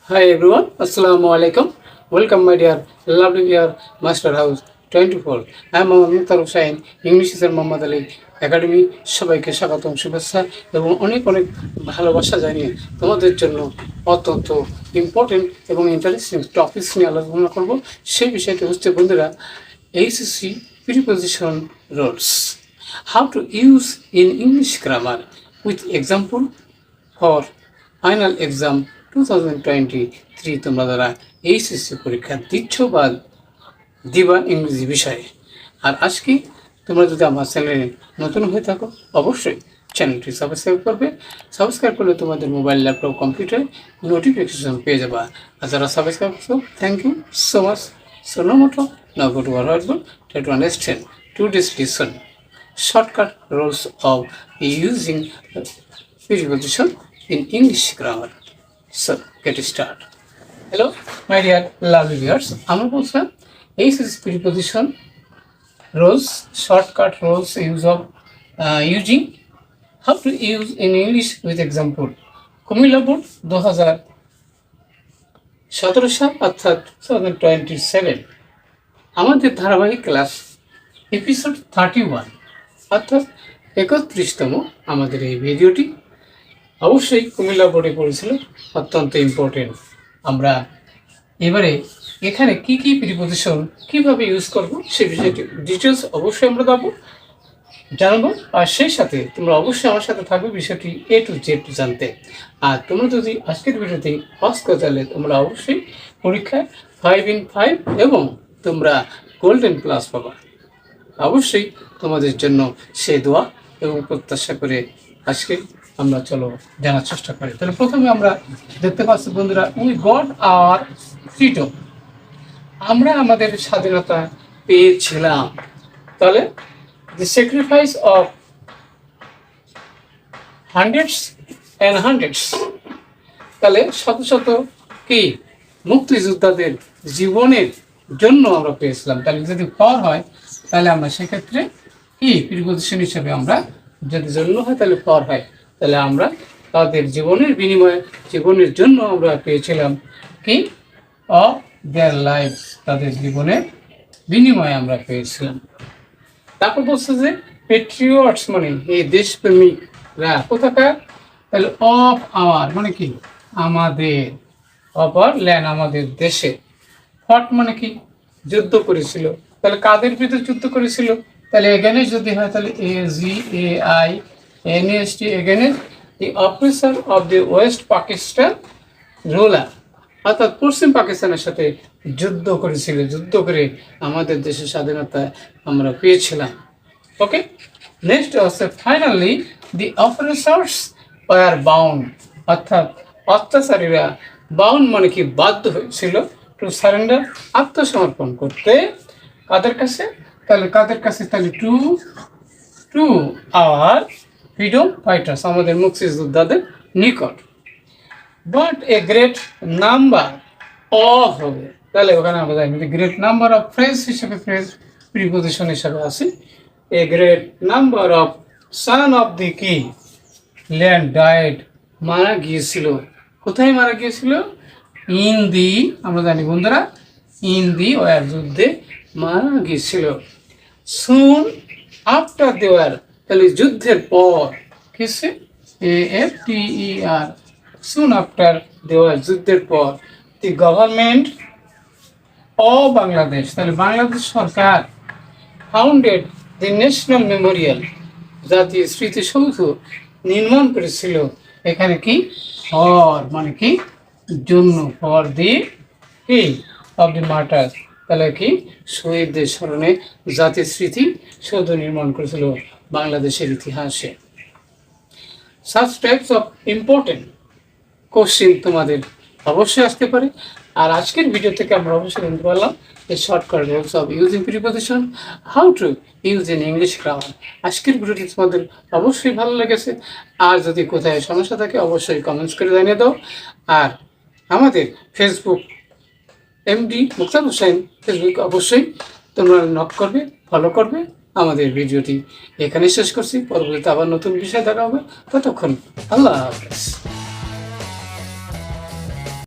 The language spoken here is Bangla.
Hi everyone, Assalamu alaikum. Welcome my dear lovely dear Master House 24. I am Mohammad Taruf Sain, English is Mohammad Ali Academy. সবাইকে স্বাগতম শুভেচ্ছা এবং অনেক অনেক ভালোবাসা জানিয়ে তোমাদের জন্য অত্যন্ত ইম্পর্টেন্ট এবং ইন্টারেস্টিং টপিকস নিয়ে আলোচনা করব। সেই বিষয়টি হচ্ছে বন্ধুরা HSC preposition rules. How to use in English grammar with example for final exam 2023 তোমরা যারা এইচএসসি পরীক্ষা দিচ্ছ বা দিবা ইংরেজি বিষয়ে। আর আজকে তোমরা যদি আমার চ্যানেলে নতুন হয়ে থাকো অবশ্যই চ্যানেলটি সাবস্ক্রাইব করবে। সাবস্ক্রাইব করলে তোমাদের মোবাইল ল্যাপটপ কম্পিউটারে নোটিফিকেশন পেয়ে যাবা। আর যারা সাবস্ক্রাইব করছো thank you so much. So no motto now go to our WhatsApp try to understand today's lesson shortcut rules of using preposition in English grammar. So get started. Hello my dear lovely viewers, আমরা বলছিলাম HSC preposition rules, shortcut rules use of using how to use in English with example. Comilla board 2017 সাল অর্থাৎ 2027 আমাদের ধারাবাহিক ক্লাস এপিসোড 31 অর্থাৎ 31তম আমাদের এই ভিডিওটি অবশ্যই কুমিল্লা বোর্ডে পড়েছিল, অত্যন্ত ইম্পর্টেন্ট। আমরা এবারে এখানে কি কি প্রিপোজিশন কিভাবে ইউজ করব সেই বিষয়টি ডিটেলস অবশ্যই আমরা জানবো। আর সেই সাথে তোমরা অবশ্যই আমার সাথে থাকবে বিষয়টি A to Z জানতে। আর তোমরা যদি আজকের ভিডিওতে পাস করো তাহলে তোমরা অবশ্যই পরীক্ষায় 5 in 5 এবং তোমরা গোল্ডেন প্লাস পাবা। অবশ্যই তোমাদের জন্য সেই দোয়া এবং প্রত্যাশা করে আজকে আমরা চলো জানার চেষ্টা করি। তাহলে প্রথমে আমরা দেখতে পাচ্ছি বন্ধুরা উই গট আওয়ার ফ্রিডম, আমরা আমাদের স্বাধীনতা পেয়েছিলাম। তাহলে the sacrifice of hundreds and hundreds, তাহলে শত শত কি মুক্তিযোদ্ধাদের জীবনের জন্য আমরা পেয়েছিলাম। তাহলে যদি ফর হয় তাহলে আমরা সেক্ষেত্রে কি প্রিপোজিশন হিসেবে আমরা যদি জন্য হয় তাহলে ফর হয়, তাহলে আমরা তাদের জীবনের বিনিময়ে জীবনের জন্য আমরা পেয়েছিলাম কি অফ দেয়ার লাইফ, তাদের জীবনের বিনিময়ে আমরা পেয়েছিলাম। তারপর বলছে যে পেট্রিয়টস মানে এই দেশপ্রেমিকরা কোথাকার, তাহলে অফ আওয়ার মানে কি আমাদের, অফ আওয়ার ল্যান্ড আমাদের দেশে। ফট মানে কি যুদ্ধ করেছিল, তাহলে কাদের বিরুদ্ধে যুদ্ধ করেছিল, তাহলে এগেনেস্ট যদি হয় তাহলে AGAINST against the officer of the West Pakistan ruler, অর্থাৎ পশ্চিম পাকিস্তানের সাথে যুদ্ধ করেছিল, যুদ্ধ করে আমাদের দেশের স্বাধীনতা আমরা পেয়েছিলাম। ওকে, নেক্সট হচ্ছে ফাইনালি দি অপারেশনস ওয়ার বাউন্ড, অর্থাৎ অত্যাচারীরা বাউন্ড মানে কি বাধ্য হয়েছিল টু সারেন্ডার আত্মসমর্পণ করতে কাদের কাছে, তাহলে কাদের কাছে, তাহলে টু আওয়ার ফ্রিডম ফাইটার্স আমাদের মুক্তিযোদ্ধাদের নিকট। But a great number of হবে, তাহলে ওখানে আমরা জানি গ্রেট নাম্বার অফ ফ্রেজ হিসেবে ফ্রেজ প্রিপোজিশন হিসেবে আসি। A great number of son of the কি ল্যান্ড ডায়েড মারা গিয়েছিল, কোথায় মারা গিয়েছিল, ইন দি আমরা জানি বন্ধুরা ইন দি ওয়ার যুদ্ধে মারা গিয়েছিল। সুন আফটার দে ওয়ার, তাহলে যুদ্ধের পর কিসে AFTER soon after the war যুদ্ধের পর দি গভর্নমেন্ট অফ বাংলাদেশ, তাহলে বাংলাদেশ সরকার ফাউন্ডেড দি ন্যাশনাল মেমোরিয়াল জাতীয় স্মৃতিসৌধ নির্মাণ করেছিল। এখানে কি ফর মানে কি জন্য, ফর দি কি অফ দি মার্টার, তাহলে কি শহীদদের স্মরণে জাতীয় স্মৃতি সৌধ নির্মাণ করেছিল বাংলাদেশের ইতিহাসে। Such types of important question তোমাদের অবশ্যই আসতে পারে। আর আজকের ভিডিও থেকে আমরা অবশ্যই জানতে পারলাম যে shortcut rules of using preposition, how to use in English grammar. আজকের ভিডিওটি তোমাদের অবশ্যই ভালো লেগেছে। আর যদি কোথায় সমস্যা থাকে অবশ্যই কমেন্টস করে জানিয়ে দাও। আর আমাদের ফেসবুক MD মুক্তার হোসেন ফেসবুক অবশ্যই তোমরা নক করবে, ফলো করবে। আমাদের ভিডিওটি এখানে শেষ করছি, পরবর্তীতে আবার নতুন বিষয় দেখা হবে। ততক্ষণ আল্লাহ হাফেজ।